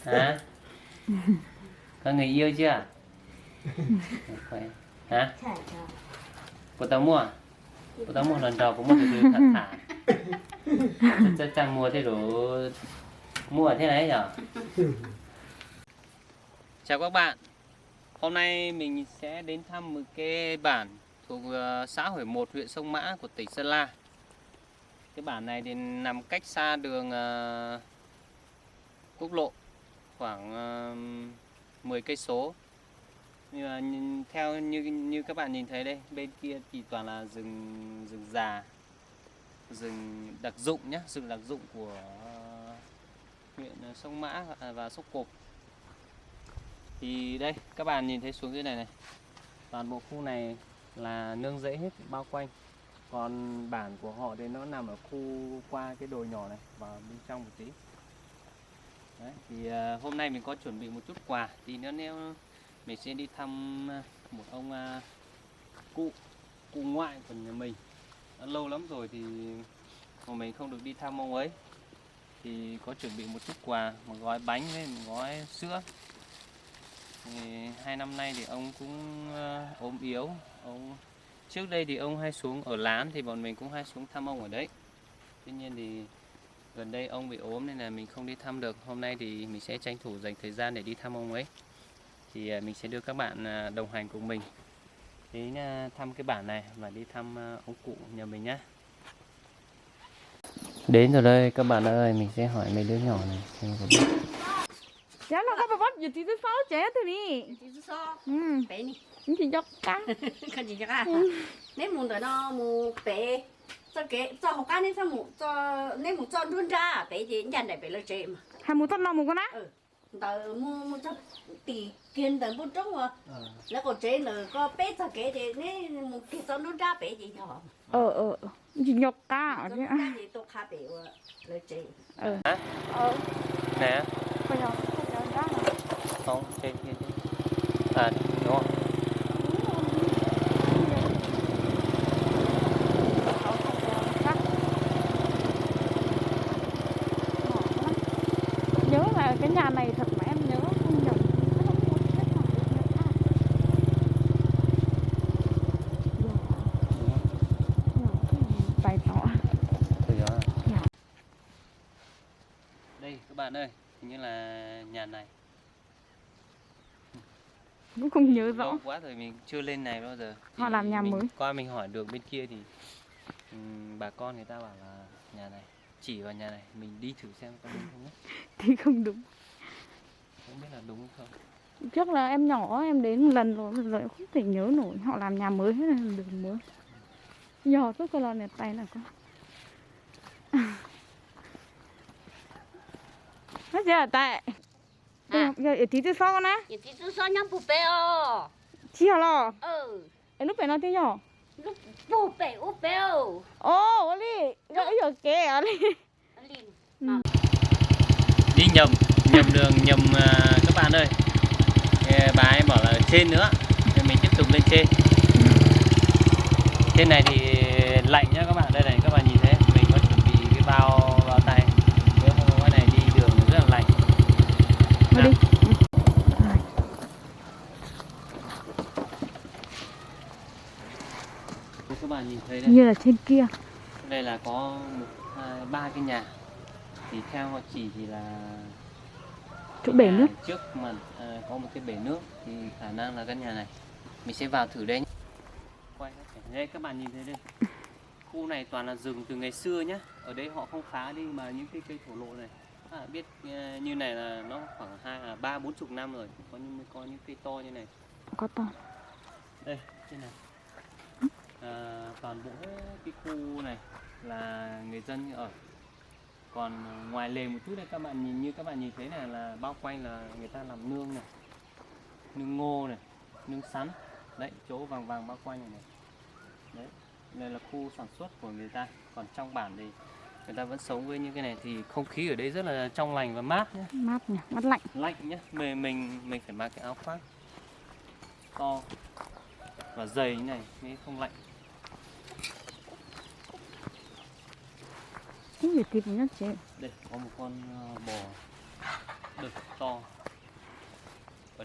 Hả? Có người yêu chưa? Khỏe. Hả? Cô tao mua à? Cô tao mua lần đầu cũng mua từ thả thả. Chắc chắn mua thế rồi. Mua thế này nhở? Chào các bạn. Hôm nay mình sẽ đến thăm một cái bản thuộc xã Hủy Một, huyện Sông Mã của tỉnh Sơn La. Cái bản này thì nằm cách xa đường quốc lộ khoảng 10 cây số. Theo như các bạn nhìn thấy đây, bên kia thì toàn là rừng già, rừng đặc dụng nhé, rừng đặc dụng của huyện Sông Mã và Sốc Cộp. Thì đây các bạn nhìn thấy xuống dưới này này, toàn bộ khu này là nương rẫy hết bao quanh. Còn bản của họ thì nó nằm ở khu qua cái đồi nhỏ này vào bên trong một tí. Đấy, thì hôm nay mình có chuẩn bị một chút quà, thì nếu mình sẽ đi thăm một ông cụ ngoại của nhà mình. Đã lâu lắm rồi thì mà mình không được đi thăm ông ấy, thì có chuẩn bị một chút quà, một gói bánh với một gói sữa. Thì 2 năm nay thì ông cũng ốm yếu. Trước đây thì ông hay xuống ở Lán, thì bọn mình cũng hay xuống thăm ông ở đấy. Tuy nhiên thì gần đây ông bị ốm nên là mình không đi thăm được. Hôm nay thì mình sẽ tranh thủ dành thời gian để đi thăm ông ấy. Thì mình sẽ đưa các bạn đồng hành cùng mình đến thăm cái bản này và đi thăm ông cụ nhà mình nhé. Đến rồi đây các bạn ơi, mình sẽ hỏi mấy đứa nhỏ này xem có biết. Dạ nó có bắt gì thì sao trẻ thôi đi. Chị sao? Bé đi. Chị dọc cá. Không chị à? Nếu muốn đợi nó mua bé, cho học cá nên sao mua cho nếu muốn cho luôn ra bé thì nhận này bé là trẻ mà. Hai mũ tóc nào mũ con á? Đợi mua cho tỷ kiên đợi một trống mà.แล้วcòn trẻ nữa có bé cho kế thì nếu muốn kia cho luôn ra bé thì nhỏ. Chị nhọc cá Cho cá thì tôi khá bé là trẻ. Nè. Bây giờ Không, trên kia chứ. À, đúng không? nhớ là cái nhà này thật mà em nhớ không nhầm. Bày tỏ. Đây các bạn ơi, hình như là nhà này. Cũng không nhớ rõ. Lâu quá rồi mình chưa lên này bao giờ. Họ làm nhà mới. Qua mình hỏi đường bên kia thì bà con người ta bảo là nhà này, chỉ vào nhà này, mình đi thử xem có đúng không nhé. Thì không đúng. Không biết là đúng không. Trước là em nhỏ em đến một lần rồi, bây giờ em không thể nhớ nổi. Họ làm nhà mới hay là đường mới. Giờ tôi có lần này tay là có. Nó giờ tại. Giờ tí thứ sau nè. Chị chú sao nhắm phụ bé ô. Chi hả lò? Em lúc bé nói tiếng nhỏ. Lúc phụ bé ú bé ô. Ồ, đi. Rồi giờ kìa đi. Đi nhầm đường các bạn ơi. Bà ấy bảo là trên nữa, nên mình tiếp tục lên trên. Trên này thì lạnh nhá các bạn. Đây này các bạn nhìn thấy, mình có chuẩn bị cái bao tay. Cái này đi đường rất là lạnh. Đi. Các bạn nhìn thấy đây. Như là trên kia. Đây là có 1, 2, 3 cái nhà. Thì theo họ chỉ thì là chỗ bể nước. Trước mà có một cái bể nước thì khả năng là căn nhà này. Mình sẽ vào thử đây nhé. Quay đây các bạn nhìn thấy đây. Khu này toàn là rừng từ ngày xưa nhá. Ở đây họ không phá đi mà những cái cây thổ lộ này. Biết như này là nó khoảng 3-40 năm rồi. Có những cây to như này. Có to. Đây, thế này. Toàn bộ cái khu này là người dân ở. Còn ngoài lề một chút đây các bạn nhìn thấy này là bao quanh là người ta làm nương này, nương ngô này, nương sắn. Đấy, chỗ vàng bao quanh này. Đấy, đây là khu sản xuất của người ta. Còn trong bản thì người ta vẫn sống với những cái này, thì không khí ở đây rất là trong lành và mát nhé. Mát nhỉ, mát lạnh. Lạnh nhé. Mình phải mặc cái áo khoác to và dày như này mới không lạnh. Cái gì thịt nhá chị. Đây có một con bò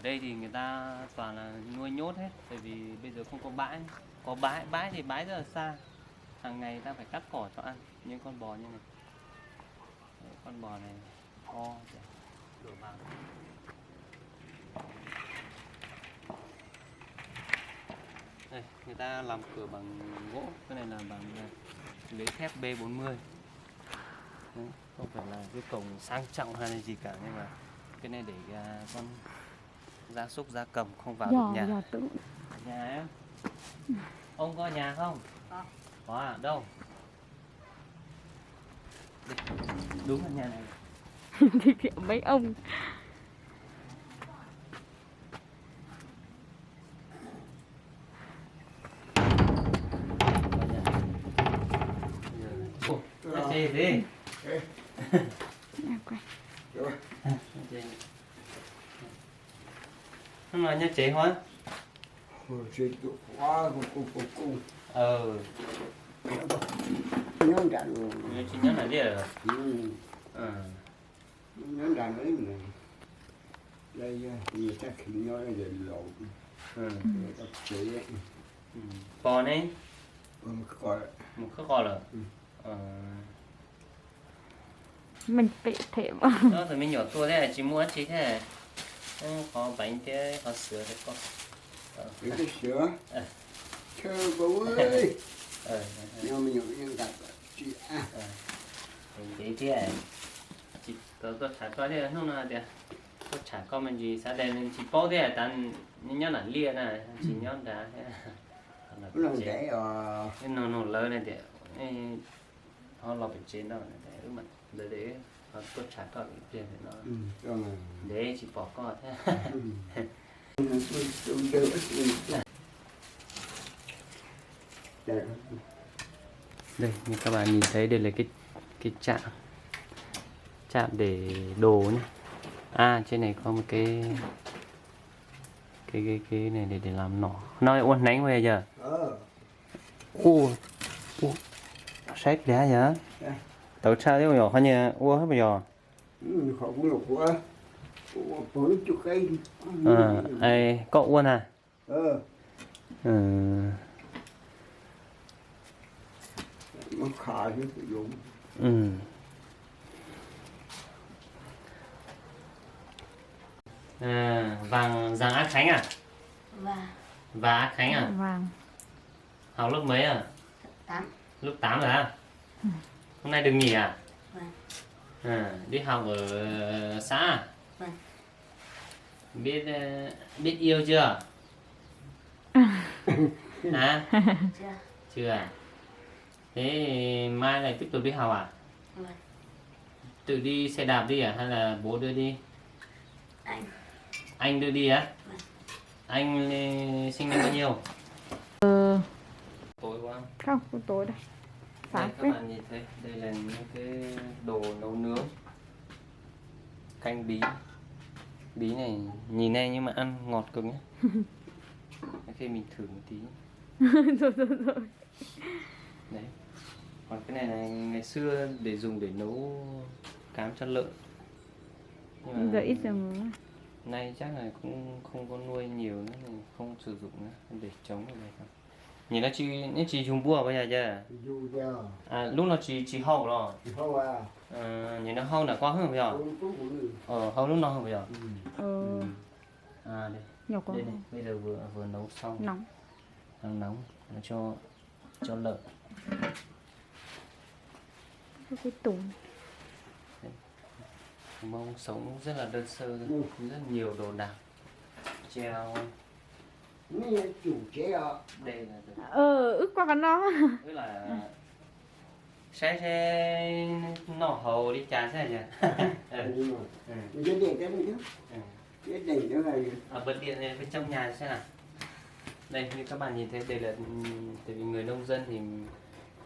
ở đây thì người ta toàn là nuôi nhốt hết, bởi vì bây giờ không có bãi. Có bãi thì bãi rất là xa, hàng ngày ta phải cắt cỏ cho ăn những con bò như này. Đấy, con bò này to để đổ vào. Đây, người ta làm cửa bằng gỗ, cái này là bằng lưới thép B40. Đấy, không phải là cái cổng sang trọng hay là gì cả, nhưng mà cái này để con gia súc gia cầm không vào được nhà. Giò tự. Nhà em, ông có nhà không? Có à? Đâu? Đây, đúng là nhà này. Thì kiểu mấy ông. Ủa, chế gì? À, quay. Không nói nhá chế hóa. Chuyện quá cùng nhớ đã luôn. Như chị nhớ là gì rồi? Nhớ đã đấy này. Đây người ta khi nhớ là để lộn. Người ta chế. Bò này Coi. một khắc gọi là Mình bị thể mà. đó thì mình nhỏ tua thế là chỉ muốn chỉ thế. Có bánh thế, có sữa thế có. Cái sữa. Thơ bố ơi. Nhưng mình những đặt chị à. Cái thế chị tớ trả cho thế không là được. Tôi trả con mình gì sao đây mình chỉ bao thế là tàn nhớ là lia này, chỉ nhớ đã thế. Nó để cái nó lớn này để họ lọc bên trên đó để mà để họ tôi trả con tiền thì nó để chỉ bỏ con thế. Đây như các bạn nhìn thấy đây là cái chạm để đồ nhé. À trên này có một cái này để làm nỏ. Nói uốn nánh về giờ. Sách đá nhá. Tao cha đấy nhỏ hay nhỉ? Ua hết bây giờ. Họ cũng lục quá. Bốn chục cây. Ai có uốn à? Nó khá chứ sử dụng. Vàng Giàng Á Khánh à? Và Á Khánh à? Vàng. Học lớp mấy à? 8. Lớp 8 rồi à? Hôm nay được nghỉ à? Vâng. Đi học ở xã à? Vâng. Biết yêu chưa? Hả? Chưa. Chưa à? Thế mai lại tiếp tục đi học à? Vâng. Tự đi xe đạp đi à? Hay là bố đưa đi? Anh đưa đi á? Vâng. Anh sinh năm bao nhiêu? Tối quá. Không, buổi tối đây. Đây Sáng các bạn nhìn thấy, đây là những cái đồ nấu nướng. Canh bí. Bí này nhìn này nhưng mà ăn ngọt cực nhé. Khi mình thử một tí. rồi. Đấy. Còn cái này là ngày xưa để dùng để nấu cám cho lợn. Nhưng mà Giờ ít dần. nay chắc là cũng không có nuôi nhiều nữa nên không sử dụng nữa, để trống ở đây thôi. Nhìn nó chỉ dùng bùa bây giờ chứ. Dù cho. À lúc nó chỉ hậu rồi. Không à. Nhìn nó hậu là quá hơn bây giờ. Hậu lúc nào hơn bây giờ. À đây. Nhỏ quá. Đây này, bây giờ vừa nấu xong. Nóng. Đang nóng nó cho lợn. Cái tủ. Mông sống rất là đơn sơ, rất nhiều đồ đạc treo. Nghe chủ chế à. Đây là Ước qua con nó. tức là sẽ nọ hầu đi trà sẽ nhỉ. Cái điện cái gì chứ? Cái điện nữa là gì? Bật điện này bên trong nhà xem nào. Đây như các bạn nhìn thấy, đây là tại vì người nông dân thì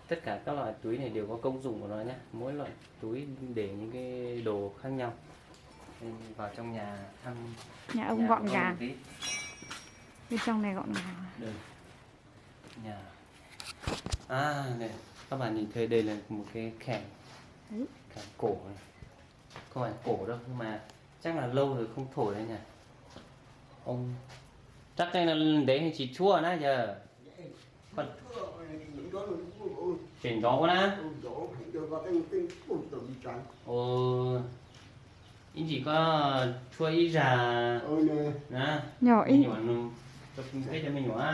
tất cả các loại túi này đều có công dụng của nó nhé. Mỗi loại túi để những cái đồ khác nhau. Nên vào trong nhà thăm Nhà ông gọn gàng. tí. Bên trong này gọn gàng. Đây. Nhà. À này, các bạn nhìn thấy đây là một cái kèn cổ này. Không phải cổ đâu nhưng mà chắc là lâu rồi không thổi đấy nhỉ. Ông chắc cái là đấy thì chỉ chua nè giờ. Còn chuyển gió quá nè. Ồ. Ý chỉ có chua ý già nè. Nhỏ ít. Nhỏ nó chụp cái cho mình nhỏ.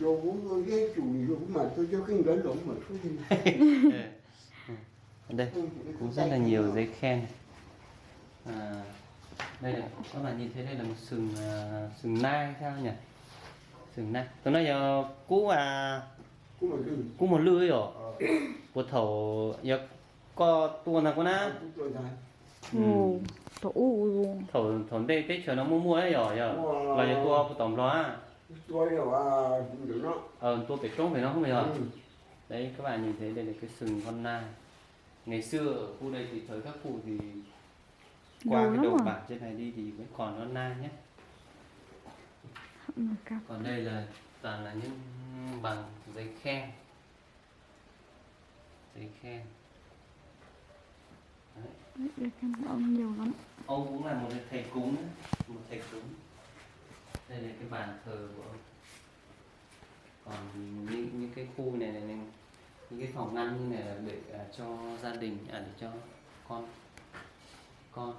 Cho uống cái chủ cũng mà tôi cho cái lớn lộn mà thôi. Đây cũng rất là nhiều giấy khen. Đây này các bạn nhìn thấy đây là một sừng nai sao nhỉ? Sừng nai. Tôi nói giờ cú một lưỡi rồi. Của thầu giờ có tuần nào có na. Ồ, Thầu đây tết chờ nó mua đấy rồi giờ. Là giờ tua của tổng đó. Tôi là được nó. Tua phải trống phải nó không bây giờ. Đấy các bạn nhìn thấy đây là cái sừng con nai. Ngày xưa ở khu đây thì thời các cụ thì qua cái đầu bản trên này đi thì vẫn còn con nai nhé. Còn đây là toàn là những bằng giấy khen. Giấy khen. Đấy, ông nhiều lắm. Ông cũng là một thầy cúng, một thầy cúng. Đây là cái bàn thờ của ông. Còn những cái khu này những cái phòng ngăn như này là để cho gia đình, để cho con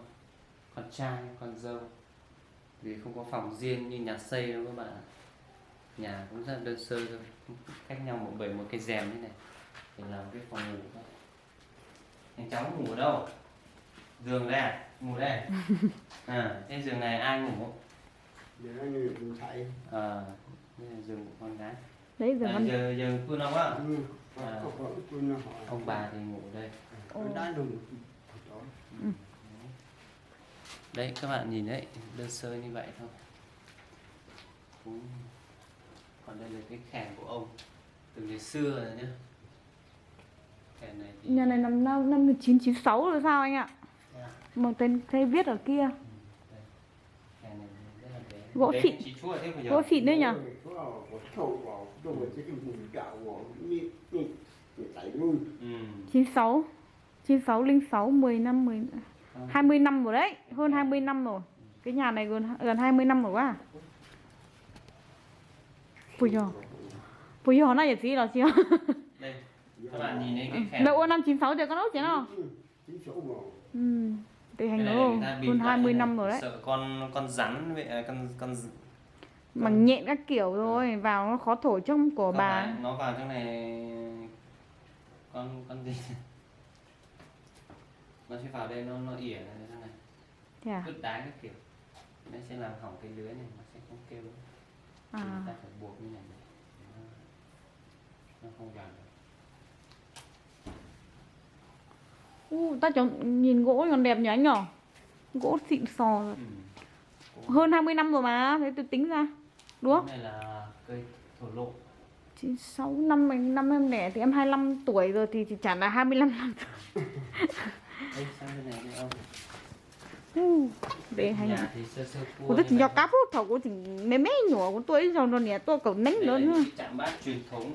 trai, con dâu. Vì không có phòng riêng như nhà xây đâu các bạn. Nhà cũng rất đơn sơ thôi, cách nhau bởi một cái rèm thế này để làm cái phòng ngủ thôi. Anh cháu ngủ ở đâu? Giường đây à? Ngủ đây. Cái giường này ai ngủ? Giường này giường thầy. Đây là giường của con gái. Đấy giờ giường Phương ông á. Ông bà thì ngủ đây. Đấy các bạn nhìn đấy, đơn sơ như vậy thôi. Còn đây là cái kèn của ông từ ngày xưa rồi nhá. Kèn này thì... Nhà này năm 1996 rồi sao anh ạ? Mà thấy viết ở kia. Gỗ xịn. Gỗ xịn đấy nhỉ? Chín sáu 06, 10 năm, 20 năm rồi đấy, hơn 20 năm rồi. Cái nhà này gần 20 năm rồi quá. Bây giờ này gì là chưa? Đây, các bạn nhìn thấy cái kèn. Đậu năm 96 thì có nấu chứ nào? Tình hành nó hơn 20 năm rồi đấy. Sợ con rắn vậy con bằng nhện các kiểu rồi, vào nó khó thổi trong của bà. Nó vào trong này con gì? Nó sẽ vào đây nó ỉa này thế này. Cứt đá các kiểu. Nó sẽ làm hỏng cái lưới này, nó sẽ không kêu nữa. Chúng ta phải buộc như này nó không vào được. Ta chọn nhìn gỗ còn đẹp nhỉ anh nhỉ? Gỗ xịn sò rồi. Hơn 20 năm rồi mà, thế tôi tính ra. Đúng không? Cái này là cây thổ lộ. 96 năm em đẻ thì em 25 tuổi rồi thì chỉ chẳng là 25 năm. Đây sang bên này đi ông. Để hành. Nhà thì sơ cua. Tôi chỉ cho cáp hút thầu của thì mấy nhỏ của tôi rồi nó nè, tôi cầu nánh lớn nữa. Chạm bát truyền thống.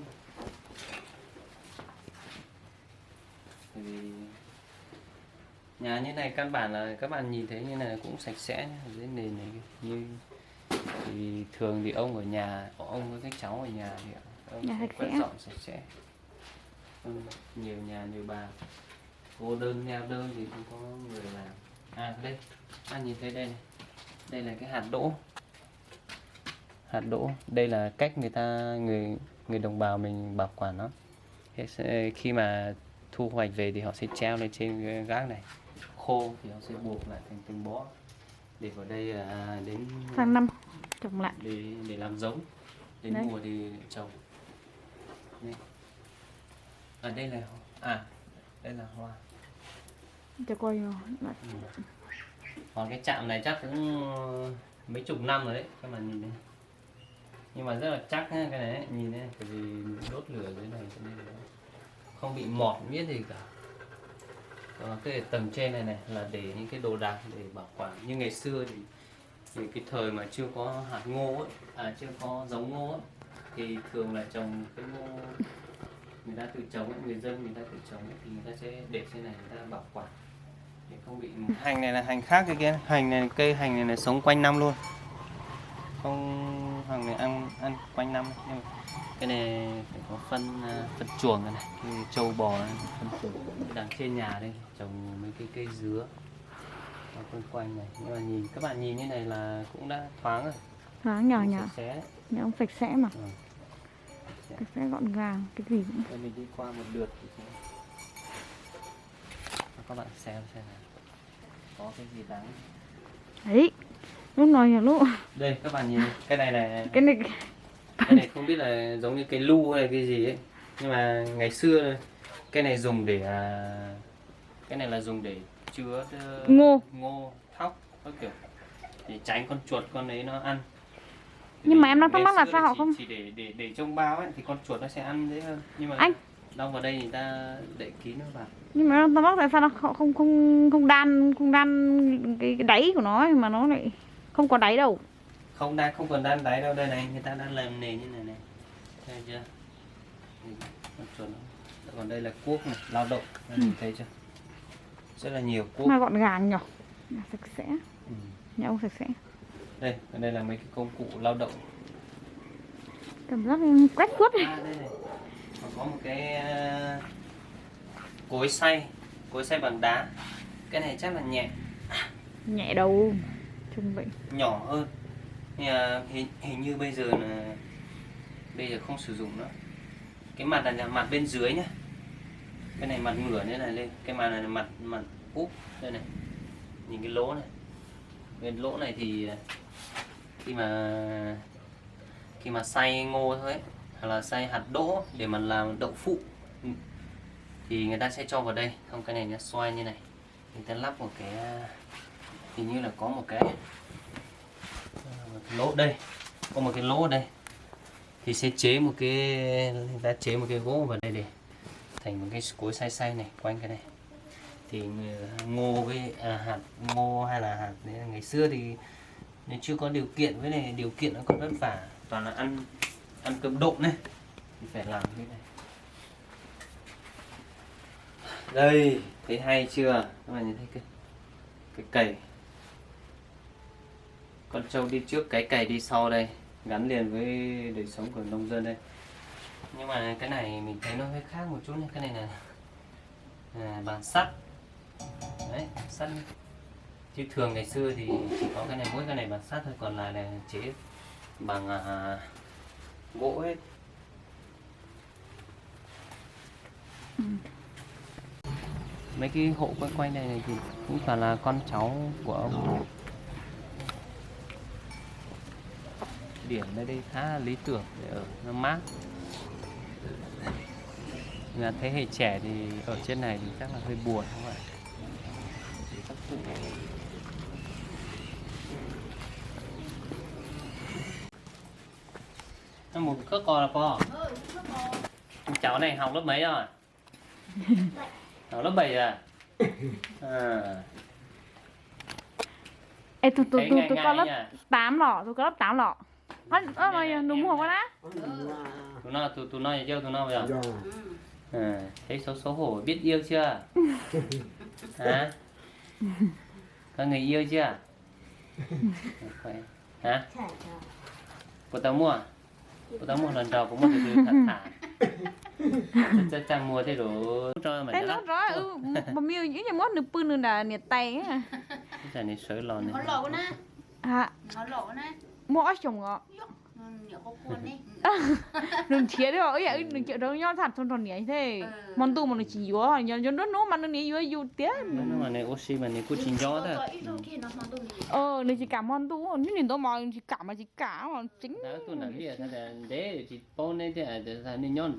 Vì nhà như này căn bản là các bạn nhìn thấy như này cũng sạch sẽ nhá. Dưới nền này như thì thường thì ông ở nhà, ông với các cháu ở nhà thì ông sẽ quét dọn sạch sẽ. Nhiều nhà nhiều bà cô đơn neo đơn thì không có người làm. Đây nhìn thấy đây này, đây là cái hạt đỗ. Đây là cách người đồng bào mình bảo quản nó. Khi mà thu hoạch về thì họ sẽ treo lên trên cái gác này, khô thì họ sẽ buộc lại thành từng bó để vào đây đến sang năm trồng lại để làm giống, đến mùa thì trồng. Đây. Đây là đây là hoa. Cho coi rồi. Còn cái chạm này chắc cũng mấy chục năm rồi đấy các bạn nhìn đây, nhưng mà rất là chắc nhá, cái này nhìn đây, bởi vì đốt lửa dưới này cho nên là không bị mọt miết gì cả. Còn cái tầng trên này là để những cái đồ đạc để bảo quản. Nhưng ngày xưa thì cái thời mà chưa có hạt ngô ấy, chưa có giống ngô ấy, thì thường là trồng cái ngô người ta tự trồng ấy, người dân người ta tự trồng ấy, thì người ta sẽ để trên này người ta bảo quản để không bị. Hành này là hành khác cái kia, hành này cây hành này là sống quanh năm luôn. không hàng này ăn quanh năm nhưng mà cái này phải có phân chuồng này, cái trâu bò này, phân chuồng. Đằng trên nhà đây trồng mấy cái cây dứa quanh quanh này, nhưng mà các bạn nhìn như này là cũng đã thoáng rồi, thoáng nhỏ nhỏ, sạch sẽ. nhà ông sạch sẽ mà, Sạch sạch sẽ gọn gàng, cái gì cũng. Rồi mình đi qua một lượt thì các bạn xem nào có cái gì đáng. Đấy, lúc nói nhà lúc Đây các bạn nhìn cái này này, cái này cái này không biết là giống như cái lu hay cái gì ấy, nhưng mà ngày xưa cái này dùng để cái này là dùng để chứa ngô thóc các kiểu để tránh con chuột con ấy nó ăn. Nhưng mà em đang thắc mắc là Ngày sao xưa họ không chỉ để trong bao ấy thì con chuột nó sẽ ăn dễ hơn, nhưng mà anh đâu vào đây người ta đậy kín nó vào. nhưng mà em thắc mắc tại sao nó không đan cái đáy của nó ấy, mà nó lại không có đáy đâu. Không cần đan đáy đâu, đây này người ta đang làm nền như này này, thấy chưa? Con chuột nó. Còn đây là cuốc này, lao động, nhìn thấy chưa? Rất là nhiều cuốc. Mà gọn gàng nhỏ, nhà sạch sẽ, Ừ. nhà ông sạch sẽ. Đây là mấy cái công cụ lao động. Cảm giác quét quất này. Đây này. Còn có một cái cối xay bằng đá. Cái này chắc là nhẹ, Nhẹ đầu, trông vậy. nhỏ hơn. Nhưng mà hình như bây giờ không sử dụng nữa. Cái mặt này là mặt bên dưới nhá. Cái này mặt ngửa như này lên, cái mặt này là mặt úp đây này. Nhìn cái lỗ này. Bên lỗ này thì khi mà xay ngô thôi ấy, hoặc là xay hạt đỗ để mà làm đậu phụ thì người ta sẽ cho vào đây. Không, cái này nó xoay như này, người ta lắp một cái, hình như là có một cái lỗ đây, có một cái lỗ ở đây thì sẽ chế một cái gỗ vào đây để thành một cái cối xay này quanh cái này. Thì ngô với hạt ngô hay là hạt đấy, ngày xưa thì nếu chưa có điều kiện, với này điều kiện nó còn vất vả, toàn là ăn cơm độn này thì phải làm cái này. Đây, thấy hay chưa các bạn, nhìn thấy cái cày, con trâu đi trước, cái cày đi sau đây, gắn liền với đời sống của nông dân đây. Nhưng mà cái này mình thấy nó hơi khác một chút, cái này là bàn sắt đấy, sắt. Chứ thường ngày xưa thì chỉ có cái này, mỗi cái này bằng sắt thôi, còn lại là chế bằng gỗ hết. Mấy cái hộ quanh quanh này thì cũng toàn là con cháu của ông. Điểm ở đây khá là lý tưởng để ở, nó mát. Là thế hệ trẻ thì ở trên này thì chắc là hơi buồn không ạ? Nó một cỡ cò là cò. Cháu này học lớp mấy rồi? Học lớp 7 à? Ê, tôi có lớp 8 lọ, tôi có lớp 8 lọ. Mà đúng không á? Tụi nó chưa, tụi nó bây giờ. Thấy xấu hổ, biết yêu chưa? Hả? Có người yêu chưa? Hả? Cô tao mua à? Cô tao mua lần đầu cũng mua từ thả. Chắc chắn mua thế rồi. Thế nó rõ, mà miêu những nhà mốt được pươn được là nhiệt tay á. Cái này sới lò này. Nó lỗ nè. À. Nó lỗ nè. Mua ở chồng ngọ. Nhớ có cuốn đi. Đừng chia đấy bảo ấy, đừng chịu đâu nhau thật thon nhảy thế. Món tu mà nó chỉ vô, nhớ nó mà nó nhảy vô tiếc. Nó mà này oxy mà này cứ chín gió thôi. Này chỉ cả món tu, nhưng nhìn tôi mà chỉ cả mà chính. Đó tôi nói biết là để chỉ bón đấy thì nên nhon